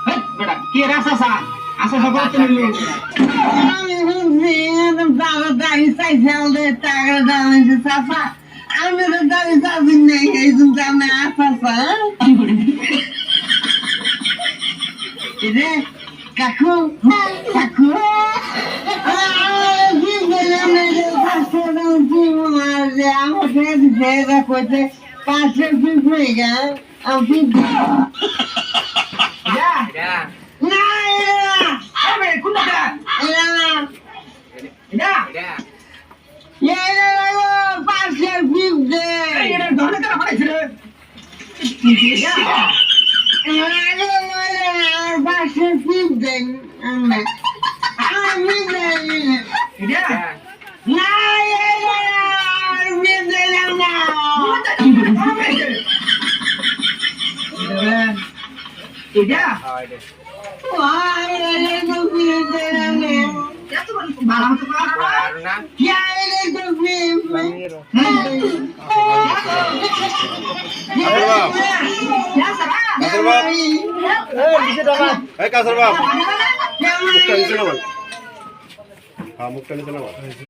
হেই বেটা কে রে আসা আসা করতে নিল আমি শুনছি দাদা দাঁড়িয়ে চাইছিল যে টাকা দাঁড়িয়েছে চাষা আমি তো দাঁড়িয়ে চাষি নেই এই জন্য আমি চাষা রে কাকু কাকু কি বললাম আমাকে দিতে করতে 500 ফিট হয়ে গেল আমি যা না আরে কোন না যা পাশের ফিফটে এই এর ধরে কেন পড়াইছিস রে যা পাশের ফিফটে আমি যা না দিলাম না যা ভালো মতো কাসর বাপ মুখটা নিচে নামান।